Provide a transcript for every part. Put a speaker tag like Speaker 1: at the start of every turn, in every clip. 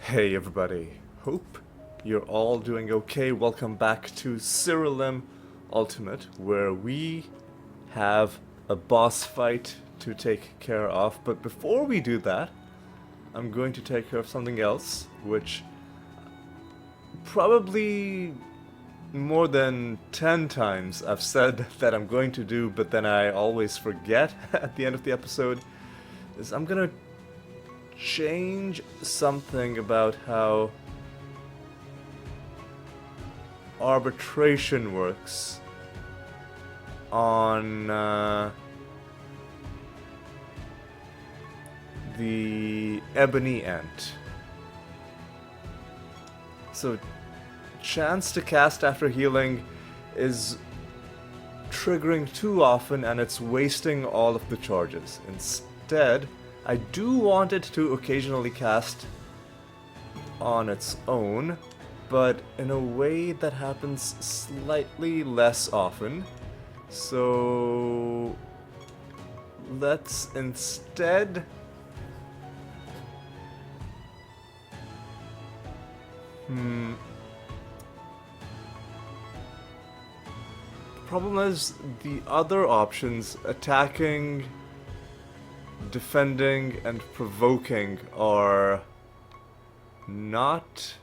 Speaker 1: Hey everybody, hope you're all doing okay. Welcome back to Siralim Ultimate, where we have a boss fight to take care of. But before we do that, I'm going to take care of something else, which probably more than 10 times I've said that I'm going to do, but then I always forget at the end of the episode, is I'm gonna change something about how arbitration works on the ebony ant. So chance to cast after healing is triggering too often and it's wasting all of the charges. Instead, I do want it to occasionally cast on its own, but in a way that happens slightly less often. So let's instead the problem is the other options, attacking, defending, and provoking, are not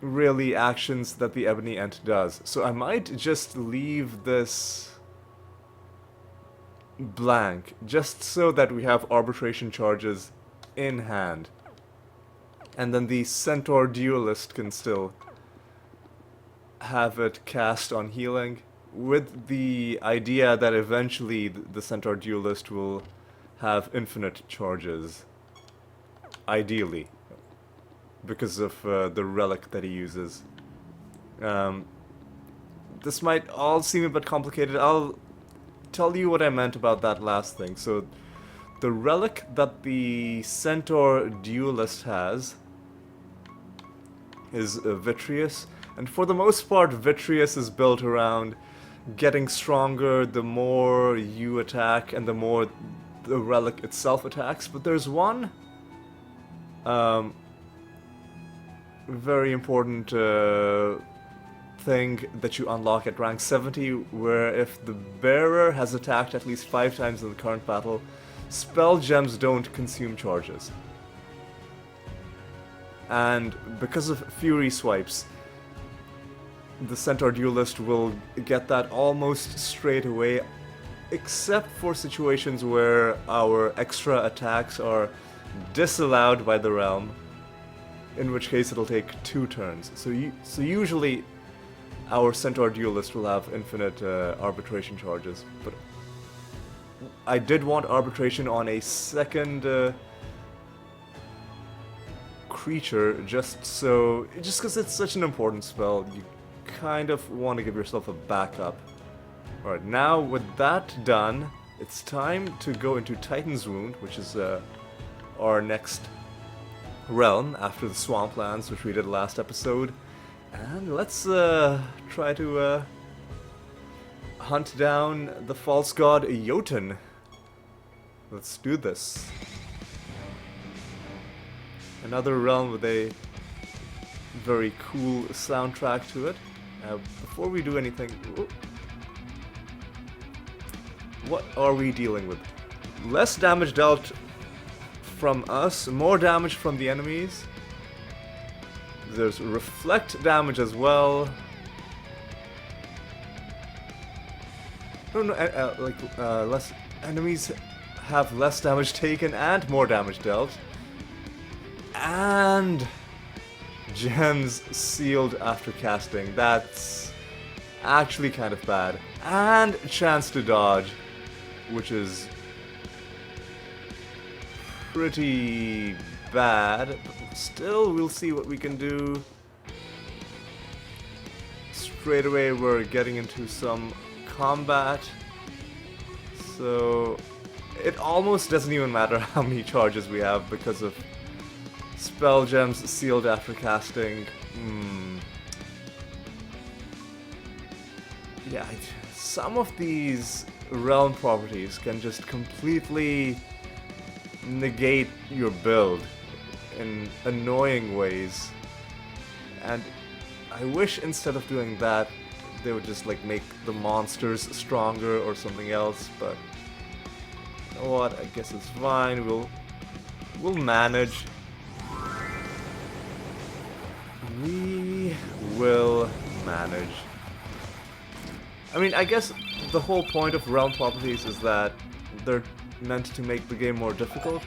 Speaker 1: really actions that the ebony ant does. So I might just leave this blank, just so that we have arbitration charges in hand. And then the centaur duelist can still have it cast on healing, with the idea that eventually the centaur duelist will have infinite charges. Ideally. Because of the relic that he uses. This might all seem a bit complicated. I'll tell you what I meant about that last thing. So, the relic that the centaur duelist has is Vitreous, and for the most part Vitreous is built around getting stronger the more you attack and the more the relic itself attacks. But there's one very important thing that you unlock at rank 70, where if the bearer has attacked at least 5 times in the current battle, spell gems don't consume charges. And because of Fury Swipes, the Centaur Duelist will get that almost straight away, except for situations where our extra attacks are disallowed by the realm, in which case it'll take 2 turns. So usually our Centaur Duelist will have infinite arbitration charges, but I did want arbitration on a second creature, just because it's such an important spell. You kind of want to give yourself a backup. Alright, now with that done, it's time to go into Titan's Wound, which is our next realm after the Swamplands, which we did last episode. And let's try to hunt down the false god Yotin. Let's do this. Another realm with a very cool soundtrack to it. Before we do anything, what are we dealing with? Less damage dealt from us, more damage from the enemies. There's reflect damage as well. I don't know, less enemies have less damage taken and more damage dealt. And gems sealed after casting. That's actually kind of bad. And chance to dodge, which is pretty bad. But still, we'll see what we can do. Straight away, we're getting into some combat. So it almost doesn't even matter how many charges we have because of spell gems sealed after casting. Yeah, some of these realm properties can just completely negate your build in annoying ways. And I wish instead of doing that, they would just like make the monsters stronger or something else, but you know what, I guess it's fine, we'll manage. We will manage. I mean, I guess the whole point of realm properties is that they're meant to make the game more difficult,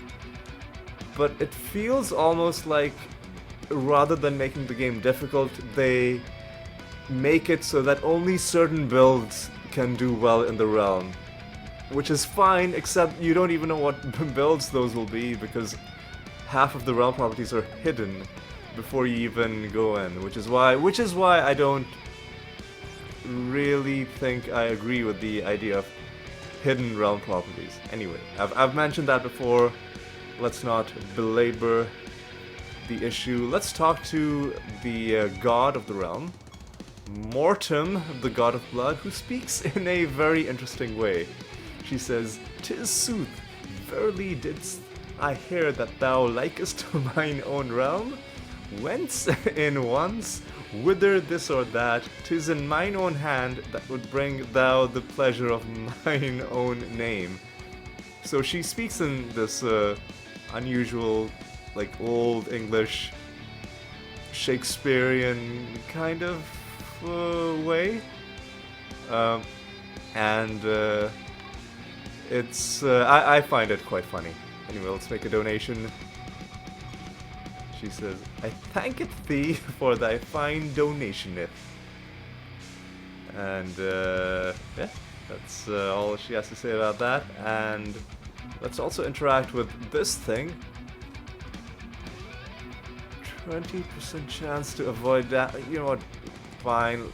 Speaker 1: but it feels almost like rather than making the game difficult, they make it so that only certain builds can do well in the realm. Which is fine, except you don't even know what builds those will be, because half of the realm properties are hidden before you even go in, which is why I don't really think I agree with the idea of hidden realm properties. Anyway, I've mentioned that before. Let's not belabor the issue. Let's talk to the god of the realm, Mortem, the god of blood, who speaks in a very interesting way. She says, "'Tis sooth, verily didst I hear that thou likest mine own realm? Whence in once, whither this or that, 'tis in mine own hand that would bring thou the pleasure of mine own name." So she speaks in this unusual, like old English, Shakespearean kind of way, and it's I find it quite funny. Anyway, let's make a donation. She says, "I thanketh thee for thy fine donation." And yeah, that's all she has to say about that. And let's also interact with this thing. 20% chance to avoid that. You know what? Fine.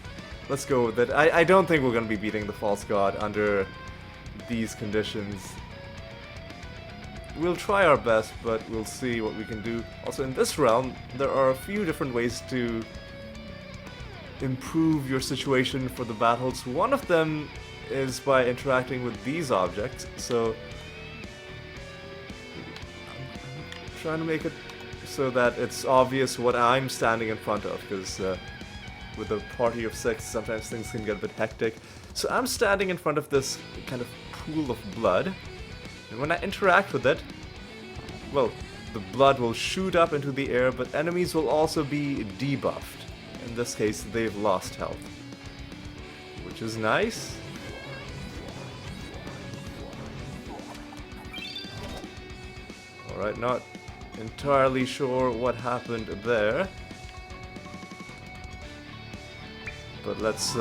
Speaker 1: Let's go with it. I don't think we're going to be beating the false god under these conditions. We'll try our best, but we'll see what we can do. Also, in this realm, there are a few different ways to improve your situation for the battles. One of them is by interacting with these objects. So I'm trying to make it so that it's obvious what I'm standing in front of, because with a party of 6, sometimes things can get a bit hectic. So I'm standing in front of this kind of pool of blood, and when I interact with it, well, the blood will shoot up into the air, but enemies will also be debuffed. In this case, they've lost health, which is nice. Alright, not entirely sure what happened there, but let's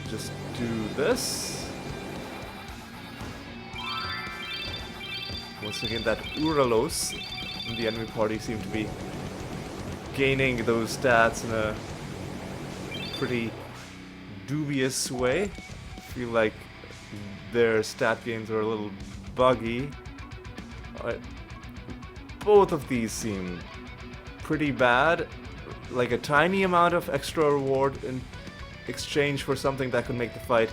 Speaker 1: just do this. Once again, that Uralos in the enemy party seem to be gaining those stats in a pretty dubious way. I feel like their stat gains are a little buggy. Alright, both of these seem pretty bad. Like a tiny amount of extra reward in exchange for something that could make the fight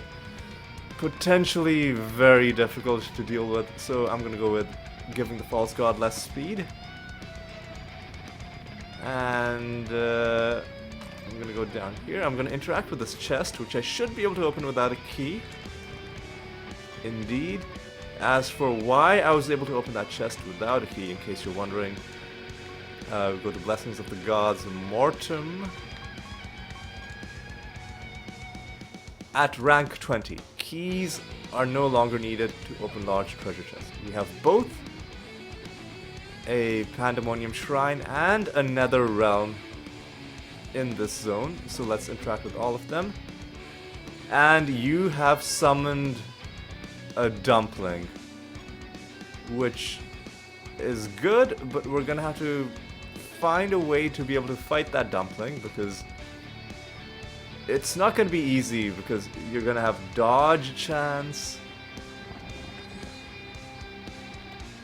Speaker 1: potentially very difficult to deal with. So I'm gonna go with giving the false god less speed. And I'm gonna go down here. I'm gonna interact with this chest, which I should be able to open without a key. Indeed. As for why I was able to open that chest without a key, in case you're wondering, we go to Blessings of the Gods, Mortem. At rank 20, keys are no longer needed to open large treasure chests. We have both a Pandemonium Shrine and a Nether Realm in this zone, so let's interact with all of them. And you have summoned a dumpling, which is good, but we're gonna have to find a way to be able to fight that dumpling, because it's not gonna be easy, because you're gonna have dodge chance.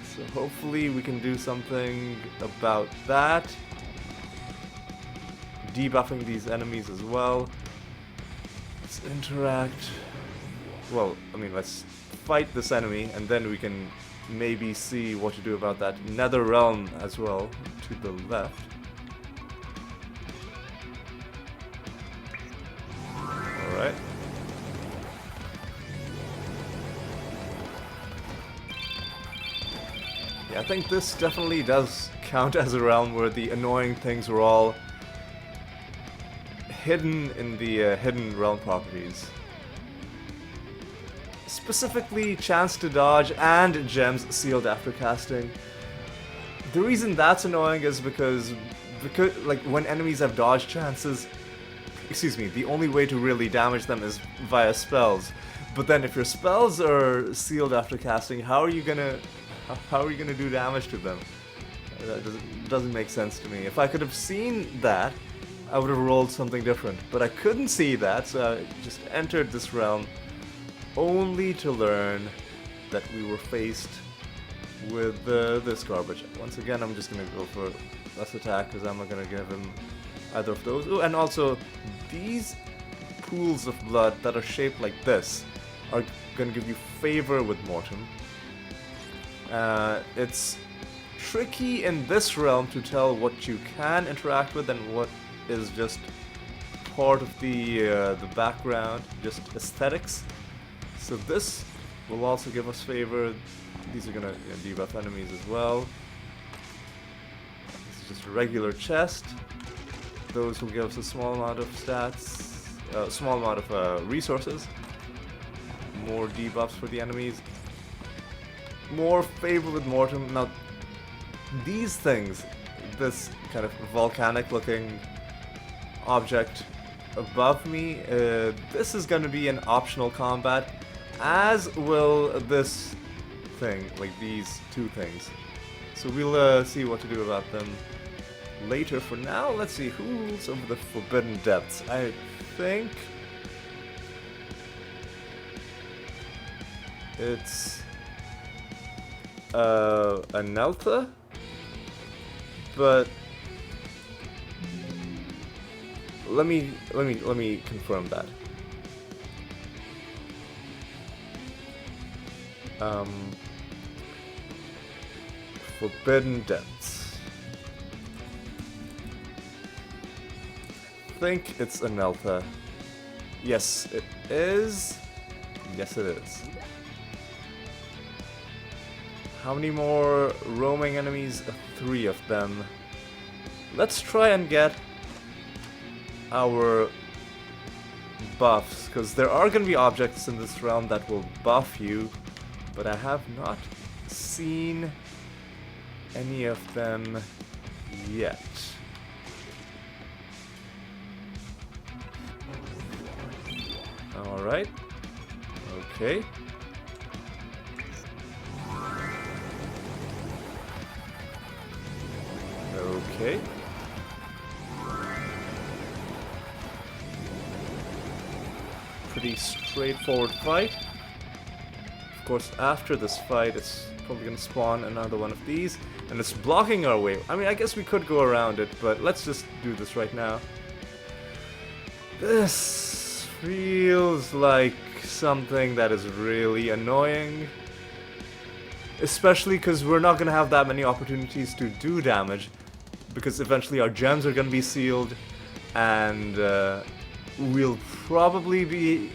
Speaker 1: So hopefully we can do something about that. Debuffing these enemies as well. Let's interact. Well, I mean, let's fight this enemy, and then we can maybe see what to do about that nether realm as well, to the left. Alright. Yeah, I think this definitely does count as a realm where the annoying things were all hidden in the hidden realm properties. Specifically, chance to dodge and gems sealed after casting. The reason that's annoying is because like when enemies have dodge chances, excuse me, the only way to really damage them is via spells. But then if your spells are sealed after casting, how are you gonna do damage to them? That doesn't make sense to me. If I could have seen that, I would have rolled something different. But I couldn't see that, so I just entered this realm only to learn that we were faced with this garbage. Once again, I'm just gonna go for less attack because I'm not gonna give him either of those. Ooh, and also, these pools of blood that are shaped like this are gonna give you favor with Mortem. It's tricky in this realm to tell what you can interact with and what is just part of the background, just aesthetics. So this will also give us favor. These are gonna debuff enemies as well. This is just a regular chest. Those will give us a small amount of stats, small amount of resources. More debuffs for the enemies. More favor with Mortem. Now, these things, this kind of volcanic-looking object above me, this is going to be an optional combat, as will this thing, like these two things. So we'll see what to do about them later. For now, let's see who's over the Forbidden Depths. I think it's Anelta, but let me confirm that. Forbidden Depths. I think it's Anelta. Yes, it is. Yes, it is. How many more roaming enemies? 3 of them. Let's try and get our buffs, because there are going to be objects in this realm that will buff you, but I have not seen any of them yet. Alright. Okay. Okay. Pretty straightforward fight. Of course, after this fight, it's probably gonna spawn another one of these, and it's blocking our way. I mean, I guess we could go around it, but let's just do this right now. This feels like something that is really annoying. Especially because we're not gonna have that many opportunities to do damage, because eventually our gems are gonna be sealed, and we'll probably be,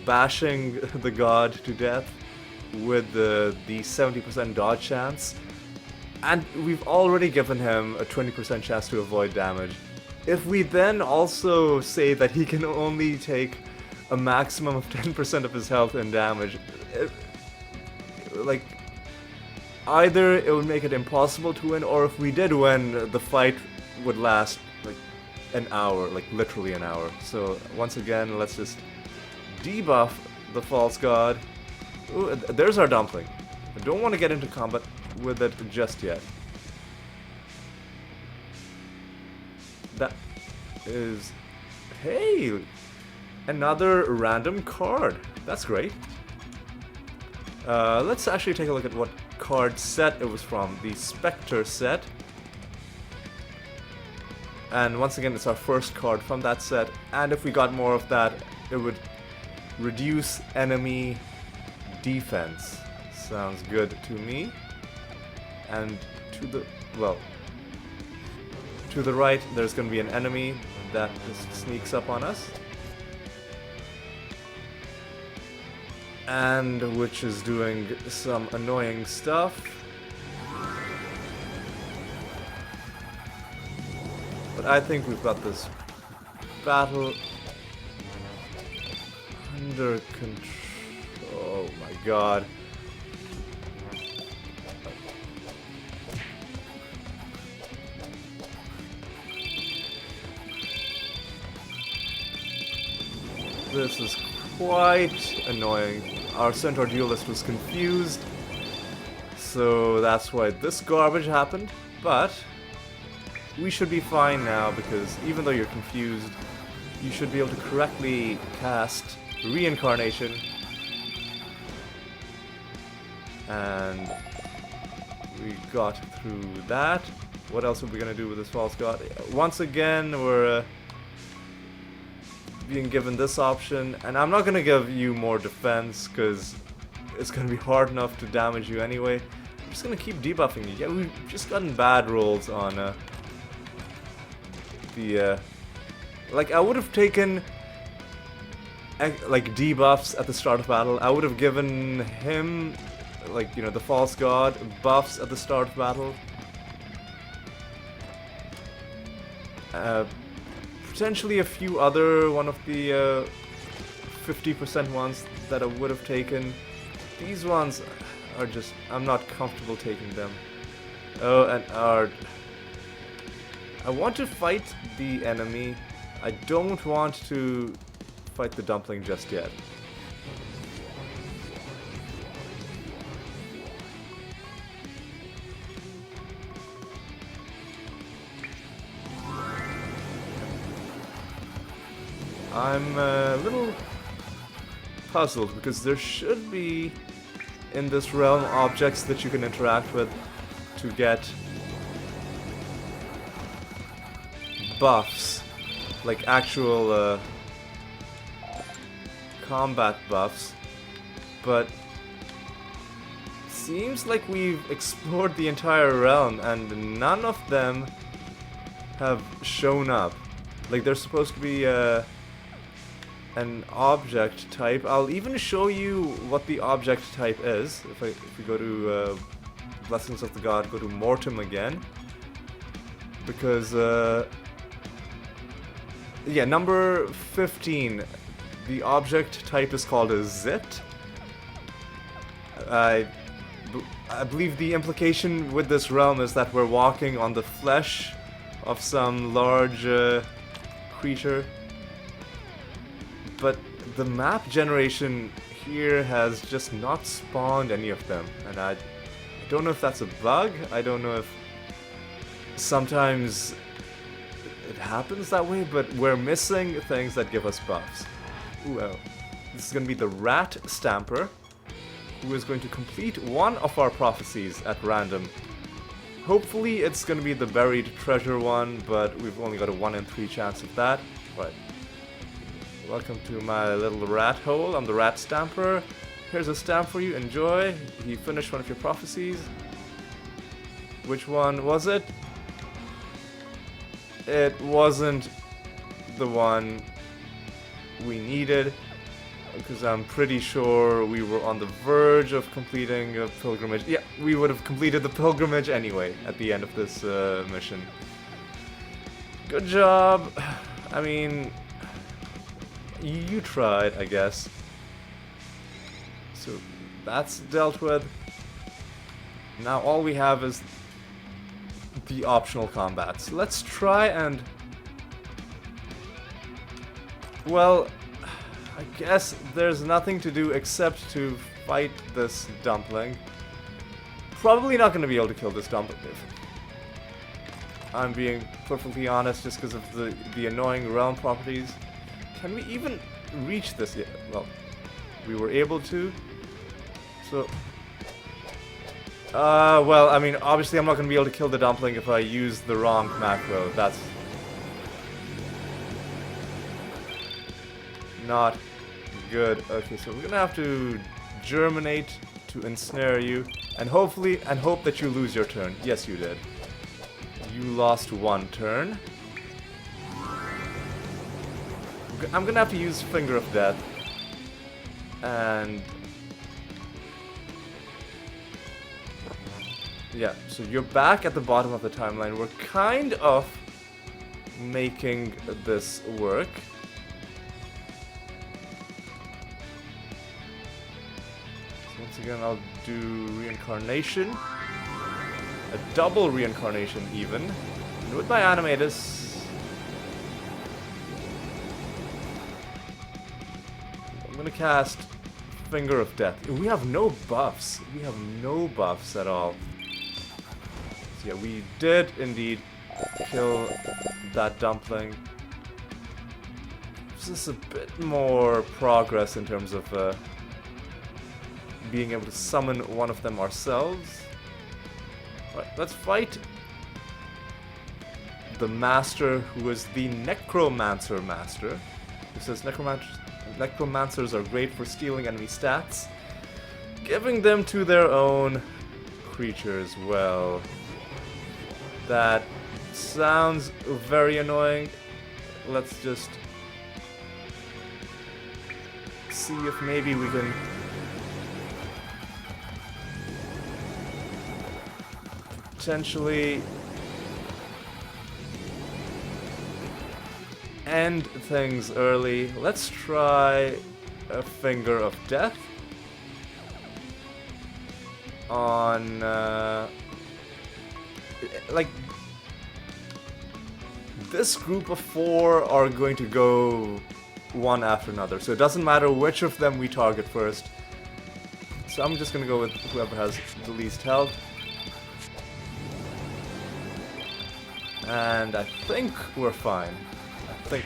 Speaker 1: bashing the god to death with the 70% dodge chance, and we've already given him a 20% chance to avoid damage. If we then also say that he can only take a maximum of 10% of his health in damage, like, either it would make it impossible to win, or if we did win, the fight would last like an hour, like literally an hour. So once again, let's just debuff the false god. Ooh, there's our dumpling. I don't want to get into combat with it just yet. That is... Hey! Another random card. That's great. Let's actually take a look at what card set it was from. The Spectre set. And once again, it's our first card from that set. And if we got more of that, it would reduce enemy defense. Sounds good to me. And to the, well, to the right there's going to be an enemy that just sneaks up on us. And which is doing some annoying stuff. But I think we've got this battle under control. Oh my god. This is quite annoying. Our Centaur Duelist was confused, so that's why this garbage happened, but we should be fine now, because even though you're confused, you should be able to correctly cast Reincarnation. And we got through that. What else are we going to do with this False God? Once again, we're being given this option, and I'm not going to give you more defense, because it's going to be hard enough to damage you anyway. I'm just going to keep debuffing you. Yeah, we've just gotten bad rolls on the... like, I would have taken like debuffs at the start of battle. I would have given him, like, you know, the False God buffs at the start of battle. Potentially a few other one of the 50% ones that I would have taken. These ones are just, I'm not comfortable taking them. Oh, and I want to fight the enemy. I don't want to fight the dumpling just yet. I'm a little puzzled because there should be in this realm objects that you can interact with to get buffs, like actual combat buffs, but seems like we've explored the entire realm and none of them have shown up. Like, there's supposed to be an object type. I'll even show you what the object type is. If we go to Blessings of the God, go to Mortem again, because yeah, number 15, the object type is called a Zit. I believe the implication with this realm is that we're walking on the flesh of some large creature. But the map generation here has just not spawned any of them, and I don't know if that's a bug. I don't know if sometimes it happens that way, but we're missing things that give us buffs. Ooh, oh. This is going to be the Rat Stamper, who is going to complete one of our prophecies at random. Hopefully it's going to be the buried treasure one, but we've only got a 1 in 3 chance of that. Right. Welcome to my little rat hole. I'm the Rat Stamper. Here's a stamp for you. Enjoy. You finished one of your prophecies. Which one was it? It wasn't the one we needed, because I'm pretty sure we were on the verge of completing a pilgrimage. Yeah, we would have completed the pilgrimage anyway at the end of this mission. Good job. I mean, you tried, I guess. So that's dealt with. Now all we have is the optional combats. Let's try and... well, I guess there's nothing to do except to fight this dumpling. Probably not going to be able to kill this dumpling if I'm being perfectly honest, just because of the annoying realm properties. Can we even reach this yet? Well, we were able to. So... well, I mean, obviously I'm not going to be able to kill the dumpling if I use the wrong macro. That's not good. Okay, so we're gonna have to germinate to ensnare you, and hope that you lose your turn. Yes, you did. You lost one turn. I'm gonna have to use Finger of Death, and yeah, so you're back at the bottom of the timeline. We're kind of making this work. So once again, I'll do reincarnation. A double reincarnation even. And with my animatus, I'm gonna cast Finger of Death. We have no buffs. We have no buffs at all. So yeah, we did indeed kill that dumpling. This is a bit more progress in terms of being able to summon one of them ourselves. Right, let's fight the master, who is the Necromancer master. Who says necromancers are great for stealing enemy stats, giving them to their own creatures. Well, that sounds very annoying. Let's just see if maybe we can potentially end things early. Let's try a Finger of Death on like this group of 4 are going to go one after another, so it doesn't matter which of them we target first. So I'm just gonna go with whoever has the least health. And I think we're fine. Yeah,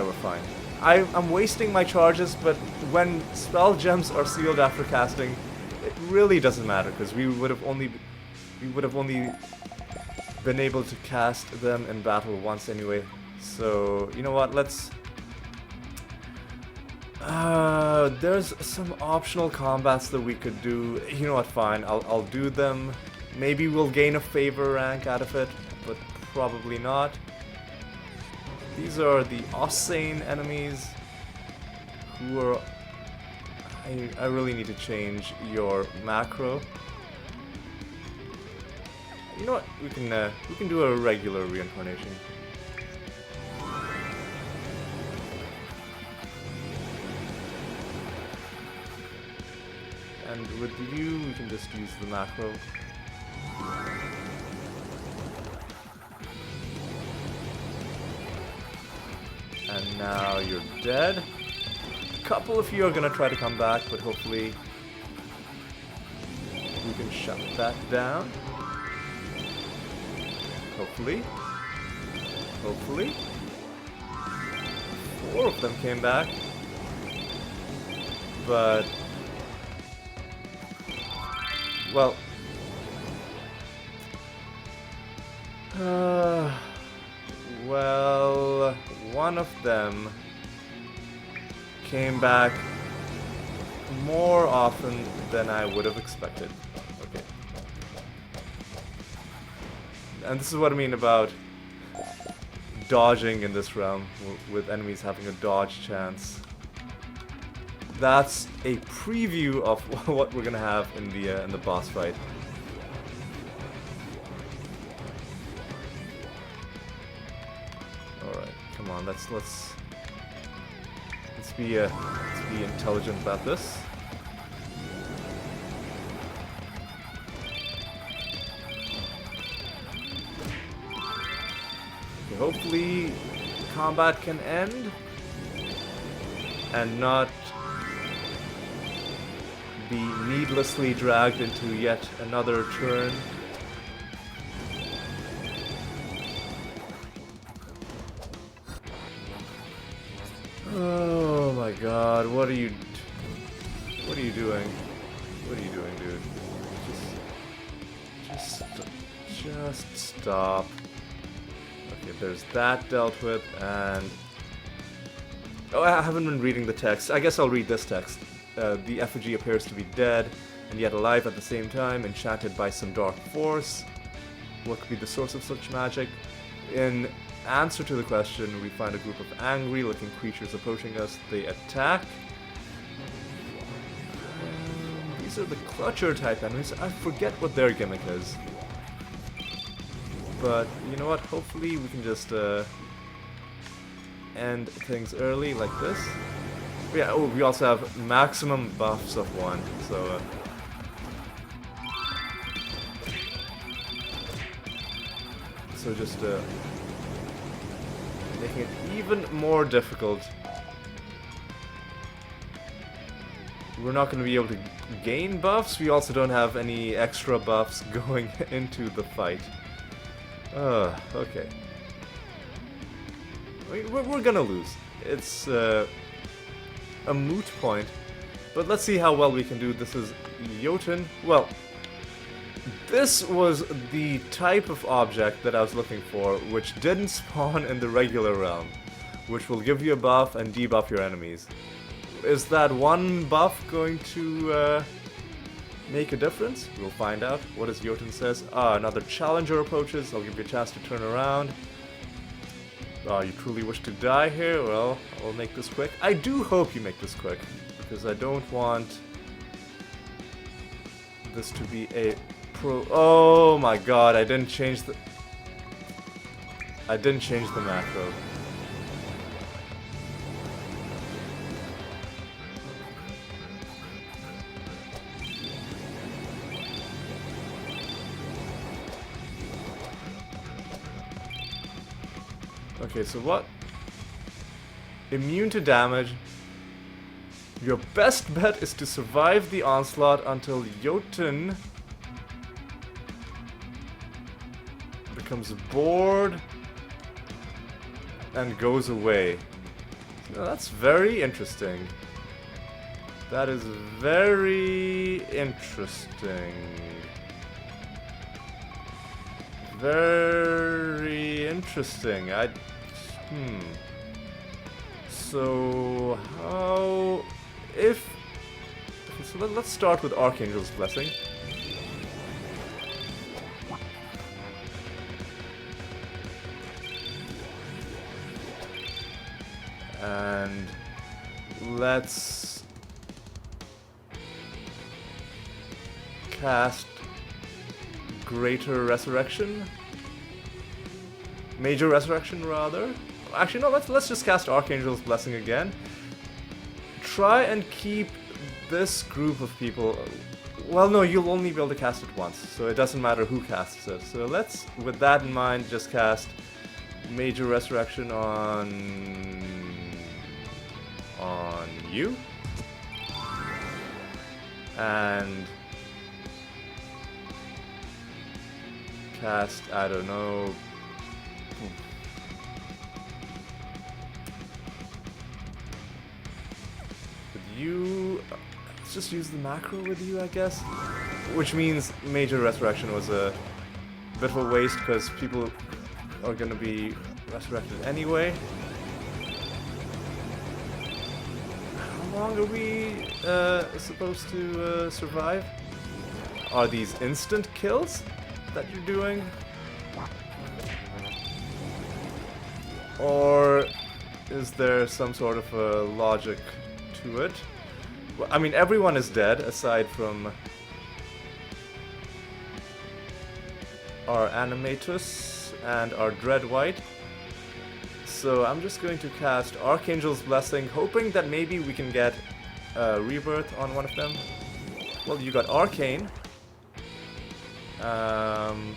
Speaker 1: we're fine. I'm wasting my charges, but when spell gems are sealed after casting, it really doesn't matter, because we would have only been able to cast them in battle once anyway. So you know what? Let's. There's some optional combats that we could do. You know what? Fine. I'll do them. Maybe we'll gain a favor rank out of it, but probably not. These are the Osane enemies who are... I really need to change your macro. You know what? We can do a regular reincarnation. And with you, we can just use the macro. And now you're dead. A couple of you are gonna try to come back, but hopefully we can shut that down. Hopefully. 4 of them came back. But... well... well... one of them came back more often than I would have expected. Okay. And this is what I mean about dodging in this realm, with enemies having a dodge chance. That's a preview of what we're gonna have in the boss fight. All right, come on, let's be intelligent about this. Okay, hopefully combat can end and not be needlessly dragged into yet another turn. Oh my god, what are you doing? What are you doing, dude? Just stop. Okay, there's that dealt with, and Oh, I haven't been reading the text. I guess I'll read this text. The effigy appears to be dead, and yet alive at the same time, enchanted by some dark force. What could be the source of such magic? In answer to the question, we find a group of angry-looking creatures approaching us. They attack. These are the Clutcher-type enemies. I forget what their gimmick is. But, you know what? Hopefully we can just end things early like this. But yeah, oh, we also have maximum buffs of 1, so... So just making it even more difficult. We're not going to be able to gain buffs. We also don't have any extra buffs going into the fight. Okay. We're gonna lose. It's a moot point. But let's see how well we can do. This is Yotin. Well, this was the type of object that I was looking for, which didn't spawn in the regular realm, which will give you a buff and debuff your enemies. Is that one buff going to make a difference? We'll find out. What does Yotin says? Another challenger approaches. I'll give you a chance to turn around. You truly wish to die here? Well, I'll make this quick. I do hope you make this quick, because I don't want this to be a Oh my god, I didn't change the macro. Okay, so what? Immune to damage. Your best bet is to survive the onslaught until Yotin becomes bored and goes away. Now, that's very interesting. That is very interesting. Very interesting. So how if so let's start with Archangel's Blessing. And let's cast Greater Resurrection. Major Resurrection, rather. Actually, no, let's just cast Archangel's Blessing again. Try and keep this group of people... Well, no, you'll only be able to cast it once, so it doesn't matter who casts it. So let's, with that in mind, just cast Major Resurrection on you. And cast, I don't know... You... Let's just use the macro with you, I guess. Which means Major Resurrection was a bit of a waste, because people are gonna be resurrected anyway. How long are we supposed to survive? Are these instant kills that you're doing? Or is there some sort of a logic to it? Well, I mean, everyone is dead aside from our Animatus and our Dread White. So I'm just going to cast Archangel's Blessing, hoping that maybe we can get Rebirth on one of them. Well, you got Arcane. And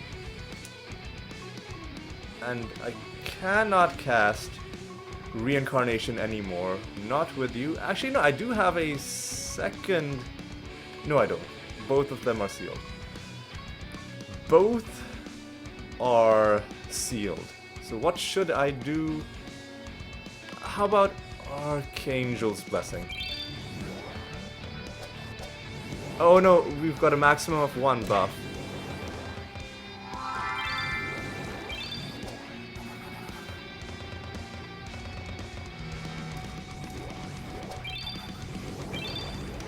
Speaker 1: I cannot cast Reincarnation anymore. Not with you. Actually, no, I do have a second... No, I don't. Both of them are sealed. Both are sealed. So what should I do? How about Archangel's Blessing? Oh no, we've got a maximum of 1 buff.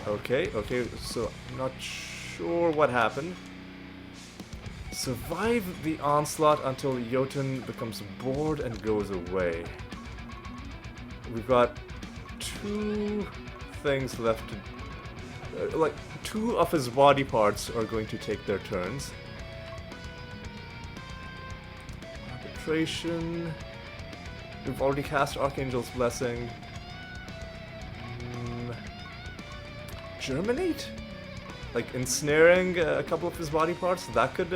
Speaker 1: Okay, okay, so I'm not sure what happened. Survive the onslaught until Yotin becomes bored and goes away. We've got 2 things left to... like, 2 of his body parts are going to take their turns. Arbitration... We've already cast Archangel's Blessing. Germinate? Like ensnaring a couple of his body parts? That could...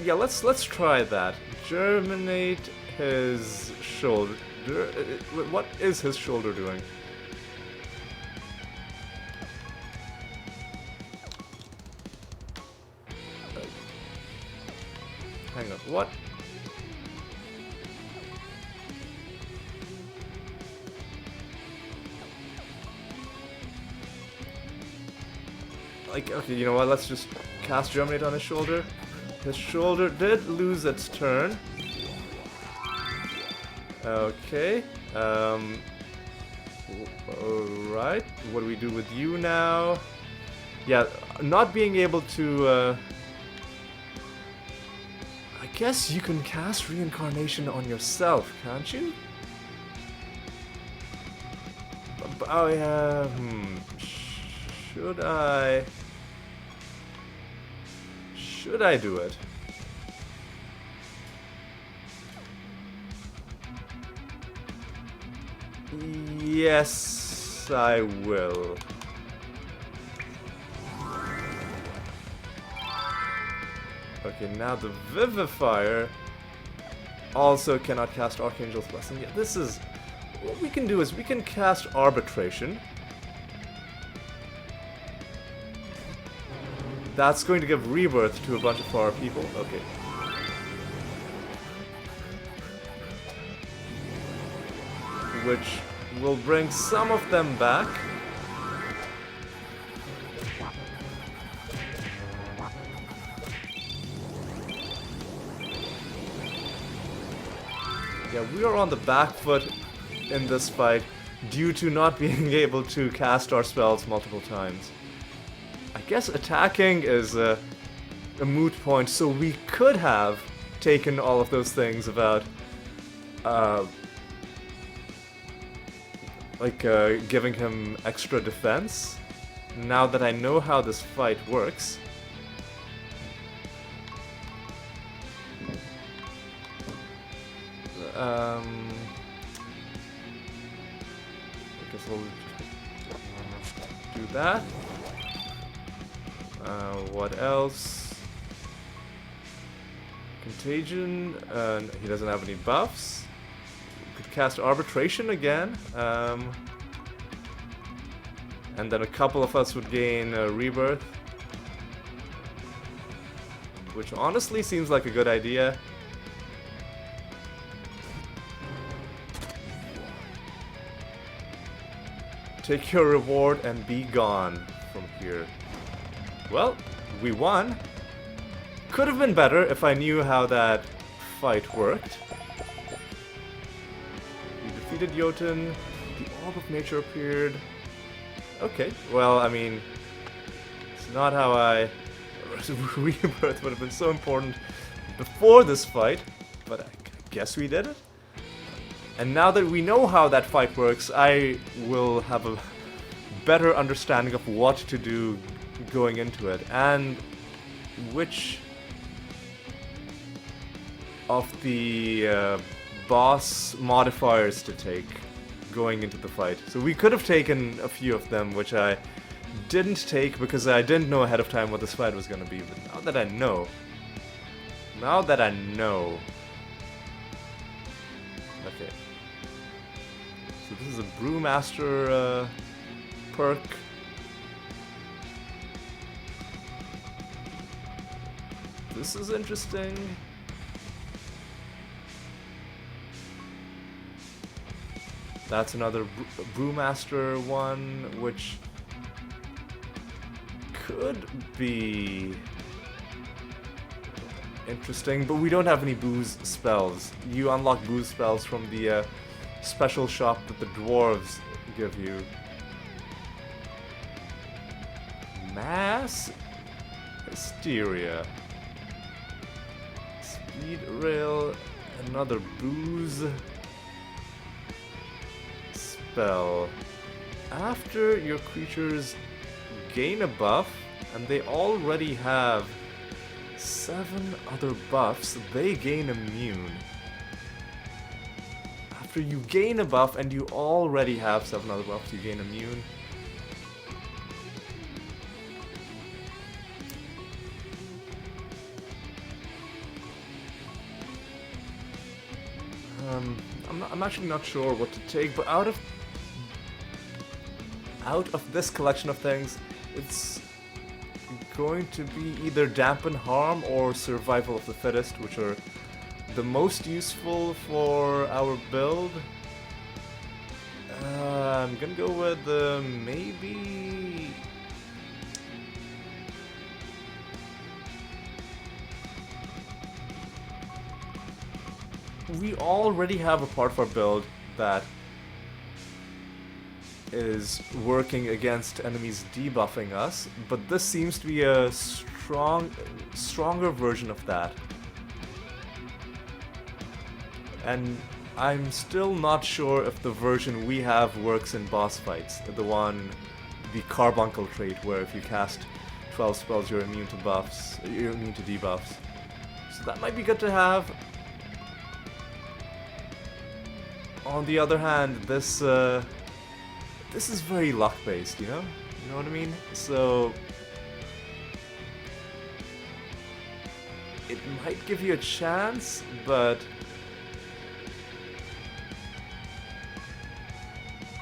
Speaker 1: Yeah, let's try that. Germinate his shoulder. What is his shoulder doing? Hang on, what? Like, okay, you know what, let's just cast Germinate on his shoulder. His shoulder did lose its turn. Okay, alright, what do we do with you now? Yeah, not being able to, I guess you can cast Reincarnation on yourself, can't you? Oh yeah, Should I do it? Yes, I will. Okay, now the Vivifier also cannot cast Archangel's Blessing. Yeah, this is... What we can do is we can cast Arbitration. That's going to give rebirth to a bunch of our people. Okay. Which will bring some of them back. Yeah, we are on the back foot in this fight due to not being able to cast our spells multiple times. I guess attacking is a moot point, so we could have taken all of those things about, giving him extra defense. Now that I know how this fight works. I guess we'll do that. What else? Contagion, he doesn't have any buffs. We could cast Arbitration again. And then a couple of us would gain Rebirth. Which honestly seems like a good idea. Take your reward and be gone from here. Well, we won. Could have been better if I knew how that fight worked. We defeated Jotun. The Orb of Nature appeared. Okay, well, I mean, it's not how I... Rebirth would have been so important before this fight, but I guess we did it. And now that we know how that fight works, I will have a better understanding of what to do going into it, and which of the boss modifiers to take going into the fight. So we could have taken a few of them, which I didn't take because I didn't know ahead of time what this fight was going to be, but now that I know... Okay. So this is a Brewmaster perk. This is interesting. That's another Brewmaster one, which could be interesting, but we don't have any booze spells. You unlock booze spells from the special shop that the dwarves give you? Mass Hysteria. Speed Rail. Another booze spell. After your creatures gain a buff, and they already have 7 other buffs, they gain immune. After you gain a buff and you already have 7 other buffs, you gain immune. I'm actually not sure what to take, but out of this collection of things, it's going to be either Dampen Harm or Survival of the Fittest, which are the most useful for our build. I'm gonna go with maybe... We already have a part of our build that is working against enemies debuffing us, but this seems to be a stronger version of that. And I'm still not sure if the version we have works in boss fights. The Carbuncle trait, where if you cast 12 spells, you're immune to buffs, you're immune to debuffs. So that might be good to have. On the other hand, this is very luck-based, you know? You know what I mean? So it might give you a chance, but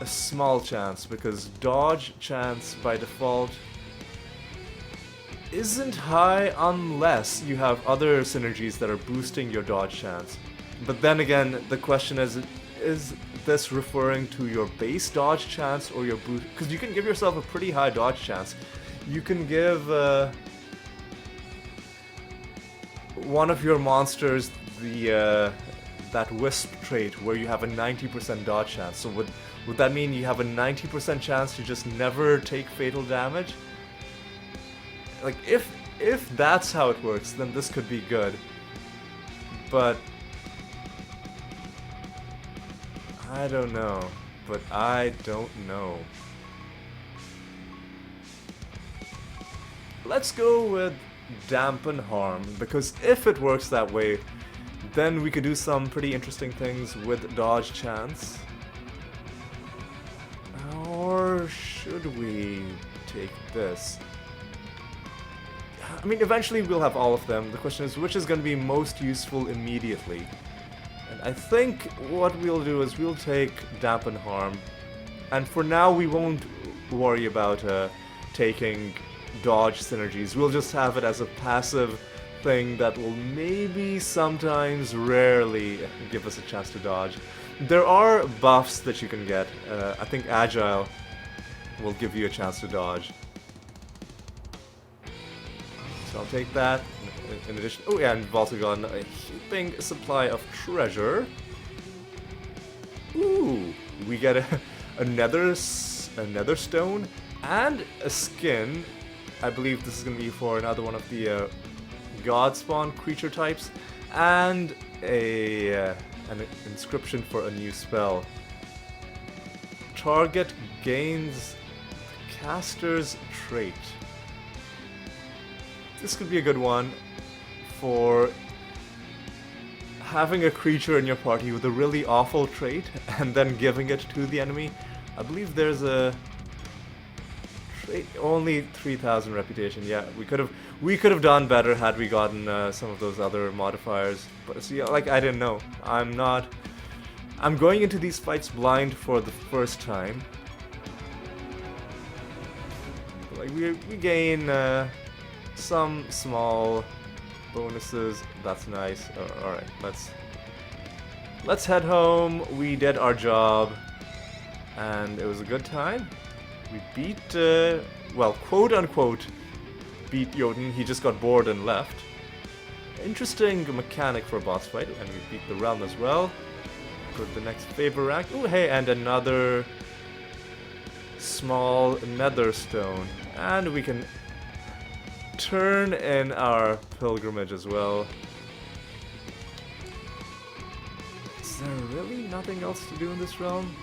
Speaker 1: a small chance, because dodge chance by default isn't high unless you have other synergies that are boosting your dodge chance. But then again, the question is this referring to your base dodge chance or your boost? Because you can give yourself a pretty high dodge chance. You can give one of your monsters that Wisp trait where you have a 90% dodge chance. So would that mean you have a 90% chance to just never take fatal damage? Like, if that's how it works, then this could be good. But I don't know. Let's go with Dampen Harm, because if it works that way, then we could do some pretty interesting things with dodge chance. Or should we take this? I mean, eventually we'll have all of them. The question is, which is going to be most useful immediately? And I think what we'll do is we'll take Dampen Harm. And for now, we won't worry about taking dodge synergies. We'll just have it as a passive thing that will maybe sometimes, rarely, give us a chance to dodge. There are buffs that you can get. I think Agile will give you a chance to dodge. So I'll take that. In addition, oh yeah, and we've also gotten a heaping supply of treasure. Ooh, we get a nether stone and a skin. I believe this is going to be for another one of the god spawn creature types, and an inscription for a new spell. Target gains caster's trait. This could be a good one for having a creature in your party with a really awful trait and then giving it to the enemy. I believe there's a trait, only 3,000 reputation. Yeah, we could have done better had we gotten some of those other modifiers. But see, like, I didn't know. I'm going into these fights blind for the first time. Like, we gain some small bonuses. That's nice. Alright, let's head home. We did our job, and it was a good time. We beat, well, quote unquote, beat Yotin. He just got bored and left. Interesting mechanic for a boss fight, and we beat the realm as well. Go to the next favor rank. Oh, hey, and another small nether stone. And we can turn in our pilgrimage as well. Is there really nothing else to do in this realm?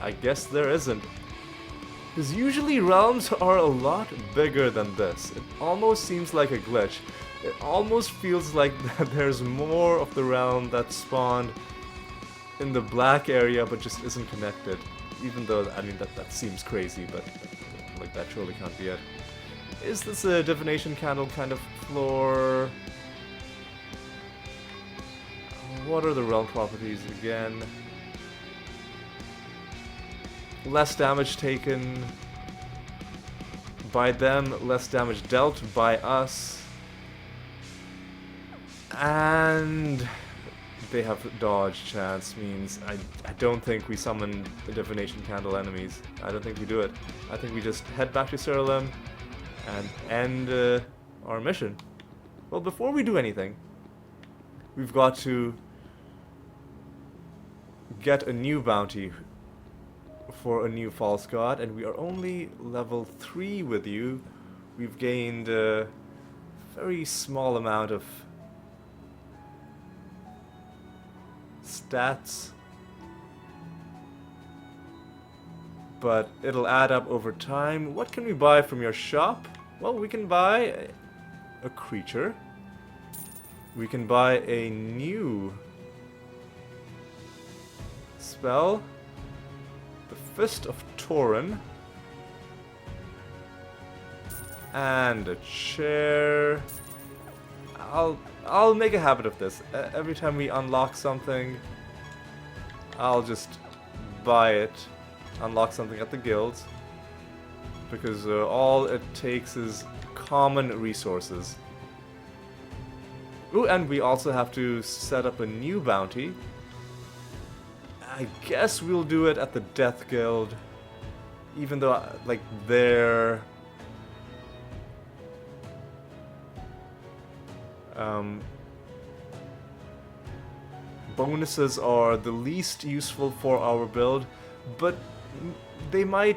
Speaker 1: I guess there isn't. Because usually realms are a lot bigger than this. It almost seems like a glitch. It almost feels like that there's more of the realm that spawned in the black area but just isn't connected. Even though, I mean, that seems crazy, but like that surely can't be it. Is this a divination candle kind of floor? What are the realm properties again? Less damage taken by them, less damage dealt by us. And they have dodge chance, means I don't think we summon the divination candle enemies. I don't think we do it. I think we just head back to Siralim and end our mission. Well, before we do anything, we've got to get a new bounty for a new false god, and we are only level 3 with you. We've gained a very small amount of stats, but it'll add up over time. What can we buy from your shop? Well, we can buy a creature. We can buy a new spell, the Fist of Tauren, and a chair. I'll make a habit of this. Every time we unlock something, I'll just buy it, unlock something at the guilds, because all it takes is common resources. Ooh, and we also have to set up a new bounty. I guess we'll do it at the Death Guild, even though, like, their bonuses are the least useful for our build, but they might,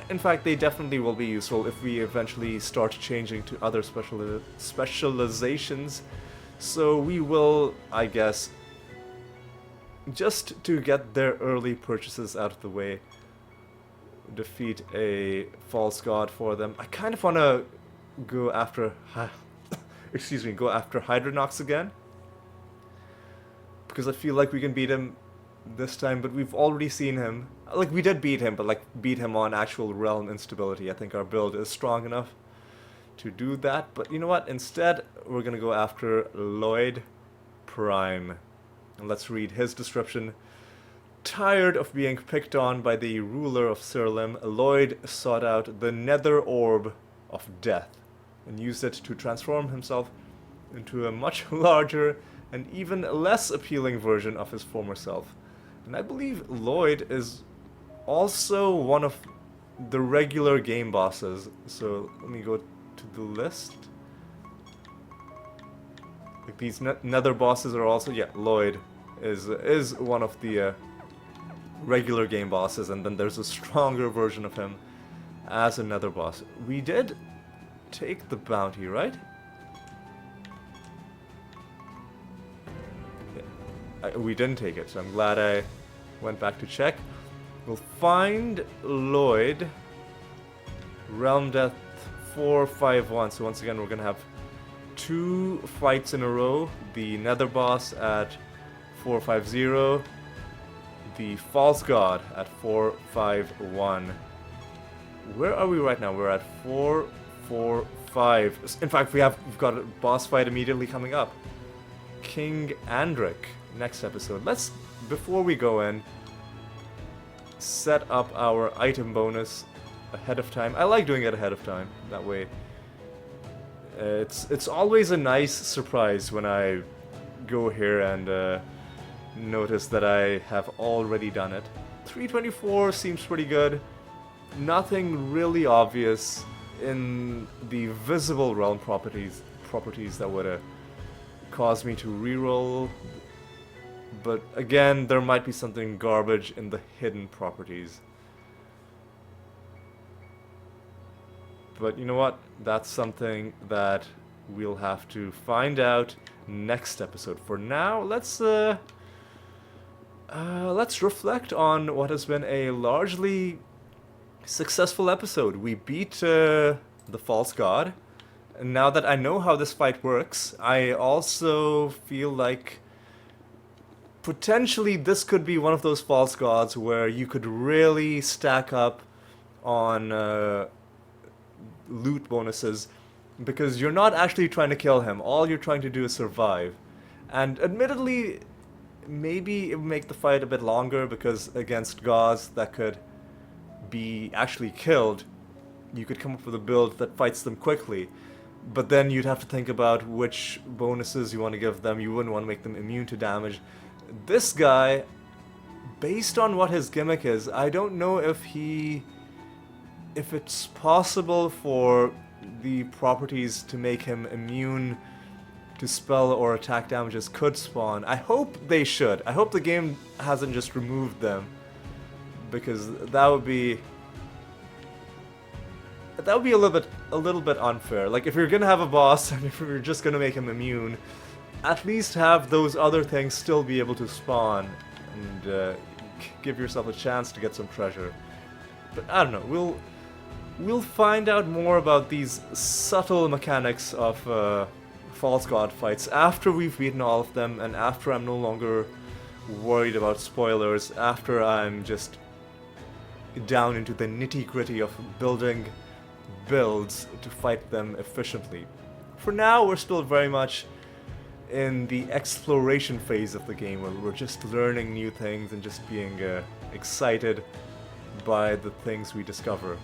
Speaker 1: in fact, they definitely will be useful if we eventually start changing to other specializations. So we will, I guess, just to get their early purchases out of the way, defeat a false god for them. I kind of want to go after go after Hydronox again, because I feel like we can beat him this time, but we've already seen him. Like, we did beat him, but like beat him on actual realm instability. I think our build is strong enough to do that. But you know what? Instead, we're gonna go after Lloyd Prime. And let's read his description. Tired of being picked on by the ruler of Siralim, Lloyd sought out the nether orb of death and used it to transform himself into a much larger and even less appealing version of his former self. And I believe Lloyd is also one of the regular game bosses. So let me go to the list. Like, these nether bosses are also, yeah, Lloyd is one of the regular game bosses, and then there's a stronger version of him as a nether boss. We did take the bounty, right? Yeah. We didn't take it, so I'm glad I went back to check. We'll find Lloyd, Realm Death 451. So once again, we're gonna have 2 fights in a row. The nether boss at 450, the false god at 451. Where are we right now? We're at 445. In fact, we've got a boss fight immediately coming up. King Andric, next episode. Let's, before we go in, set up our item bonus ahead of time. I like doing it ahead of time. That way, it's always a nice surprise when I go here and notice that I have already done it. 324 seems pretty good. Nothing really obvious in the visible realm properties that would cause me to reroll. But again, there might be something garbage in the hidden properties. But you know what? That's something that we'll have to find out next episode. For now, let's reflect on what has been a largely successful episode. We beat the false god. And now that I know how this fight works, I also feel like potentially this could be one of those false gods where you could really stack up on loot bonuses, because you're not actually trying to kill him. All you're trying to do is survive. And admittedly, maybe it would make the fight a bit longer, because against gods that could be actually killed, you could come up with a build that fights them quickly. But then you'd have to think about which bonuses you want to give them. You wouldn't want to make them immune to damage. This guy, based on what his gimmick is, I don't know if it's possible for the properties to make him immune to spell or attack damages could spawn. I hope they should. I hope the game hasn't just removed them, because that would be a little bit unfair. Like, if you're gonna have a boss and if you're just gonna make him immune, at least have those other things still be able to spawn and give yourself a chance to get some treasure. But I don't know. We'll find out more about these subtle mechanics of false god fights after we've beaten all of them, and after I'm no longer worried about spoilers, after I'm just down into the nitty-gritty of building builds to fight them efficiently. For now, we're still very much in the exploration phase of the game, where we're just learning new things and just being excited by the things we discover.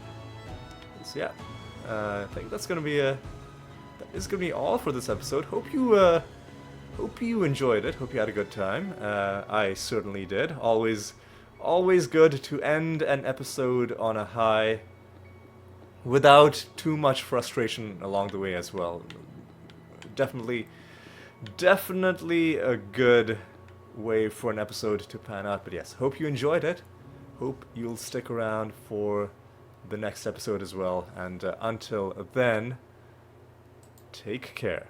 Speaker 1: So yeah, I think that is gonna be all for this episode. Hope you enjoyed it. Hope you had a good time. I certainly did. Always good to end an episode on a high, without too much frustration along the way as well. Definitely a good way for an episode to pan out. But yes, hope you enjoyed it. Hope you'll stick around for the next episode as well. And until then, take care.